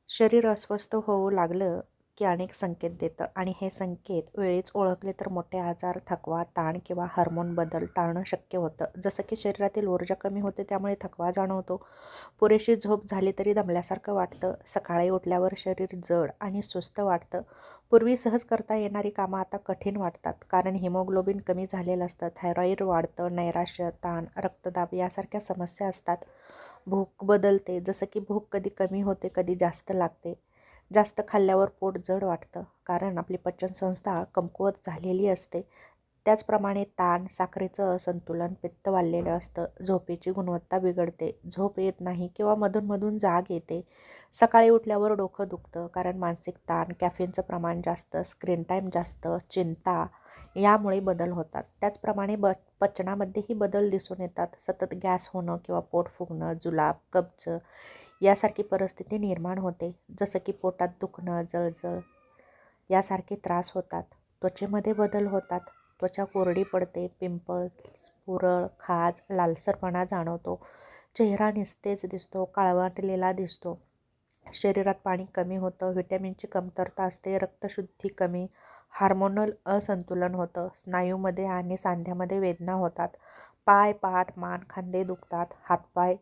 शरीर अस्वस्थ होऊ लागलं की अनेक संकेत देतं आणि हे संकेत वेळीच ओळखले तर मोठे आजार, थकवा, ताण किंवा हार्मोन बदल टाळणं शक्य होतं. जसं की शरीरातील ऊर्जा कमी होते त्यामुळे थकवा जाणवतो. पुरेशी झोप झाली तरी दमल्यासारखं वाटतं. सकाळी उठल्यावर शरीर जड आणि सुस्त वाटतं. पूर्वी सहज करता येणारी कामं आता कठीण वाटतात कारण हिमोग्लोबिन कमी झालेलं असतं. थायरॉईड वाढतं, नैराश्य, ताण, रक्तदाब यासारख्या समस्या असतात. भूक बदलते, जसं की भूक कधी कमी होते, कधी जास्त लागते. जास्त खाल्ल्यावर पोट जड वाटतं कारण आपली पचनसंस्था कमकुवत झालेली असते. त्याचप्रमाणे ताण, साखरेचं असंतुलन, पित्त वाढलेलं असतं. झोपेची गुणवत्ता बिघडते, झोप येत नाही किंवा मधून जाग येते. सकाळी उठल्यावर डोकं दुखतं कारण मानसिक ताण, कॅफीनचं प्रमाण जास्त, स्क्रीन टाईम जास्त, चिंता यामुळे बदल होतात. त्याचप्रमाणे पचनामध्येही बदल दिसून येतात. सतत गॅस होणं किंवा पोट फुगणं, जुलाब, कब्ज यासारखी परिस्थिती निर्माण होते. जसं की पोटात दुखणं, जळजळ यासारखे त्रास होतात. त्वचेमध्ये बदल होतात. त्वचा कोरडी पडते, पिंपल्स, पुरळ, खाज, लालसरपणा जाणवतो. चेहरा निस्तेज दिसतो, काळवंडलेला दिसतो. शरीरात पाणी कमी होतं, व्हिटॅमिनची कमतरता असते, रक्तशुद्धी कमी, हार्मोनल असंतुलन होतं. स्नायूमध्ये आणि सांध्यामध्ये वेदना होतात. पाय, पाठ, मान, खांदे दुखतात. हातपाय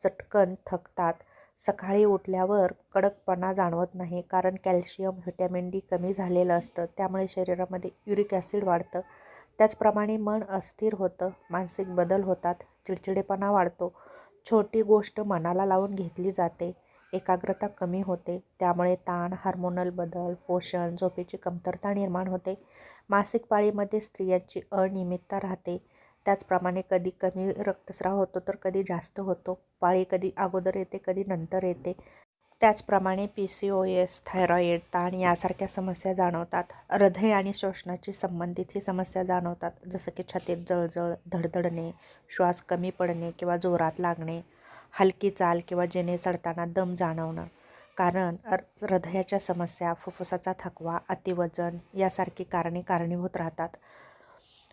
चटकन थकतात. सकाळी उठल्यावर कडकपणा जाणवत नाही कारण कॅल्शियम, व्हिटॅमिन डी कमी झालेलं असतं. त्यामुळे शरीरामध्ये युरिक ॲसिड वाढतं. त्याचप्रमाणे मन अस्थिर होतं, मानसिक बदल होतात, चिडचिडेपणा वाढतो. छोटी गोष्ट मनाला लावून घेतली जाते, एकाग्रता कमी होते. त्यामुळे ताण, हार्मोनल बदल, पोषण, झोपेची कमतरता निर्माण होते. मासिक पाळीमध्ये स्त्रियांची अनियमितता राहते. त्याचप्रमाणे कधी कमी रक्तस्राव होतो तर कधी जास्त होतो. पाळी कधी अगोदर येते, कधी नंतर येते. त्याचप्रमाणे PCOS, थायरॉईड, ताण यासारख्या समस्या जाणवतात. हृदय आणि श्वसनाची संबंधित ही समस्या जाणवतात. जसं की छातीत जळजळ, धडधडणे, श्वास कमी पडणे किंवा जोरात लागणे, हलकी चाल किंवा जिने चढताना दम जाणवणं. कारण हृदयाच्या समस्या, फुफ्फुसाचा थकवा, अतिवजन यासारखी कारणे कारणीभूत राहतात.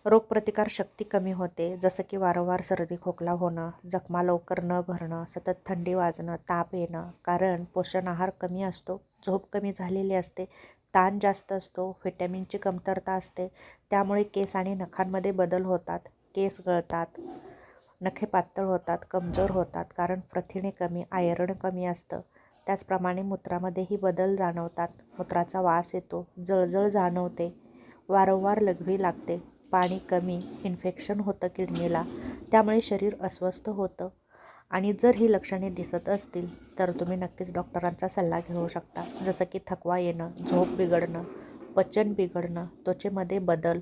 रोगप्रतिकार शक्ती कमी होते, जसं की वारंवार सर्दी खोकला होणं, जखमा लवकर न भरणं, सतत थंडी वाजणं, ताप येणं. कारण पोषण आहार कमी असतो, झोप कमी झालेली असते, ताण जास्त असतो, व्हिटॅमिनची कमतरता असते. त्यामुळे केस आणि नखांमध्ये बदल होतात. केस गळतात, नखे पातळ होतात, कमजोर होतात कारण प्रथिने कमी, आयर्न कमी असतं. त्याचप्रमाणे मूत्रामध्येही बदल जाणवतात. मूत्राचा वास येतो, जळजळ जाणवते, वारंवार लघवी लागते, पाणी कमी, इन्फेक्शन होतं किडनीला. त्यामुळे शरीर अस्वस्थ होतं. आणि जर ही लक्षणे दिसत असतील तर तुम्ही नक्कीच डॉक्टरांचा सल्ला घेऊ शकता. जसं की थकवा येणं, झोप बिघडणं, पचन बिघडणं, त्वचेमध्ये बदल,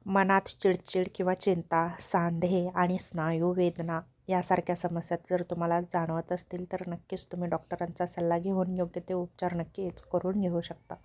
मनात चिडचिड किंवा चिंता, सांधे आणि स्नायू वेदना यासारख्या समस्या जर तुम्हाला जाणवत असतील तर नक्कीच तुम्ही डॉक्टरांचा सल्ला घेऊन योग्य ते उपचार नक्कीच करून घेऊ शकता.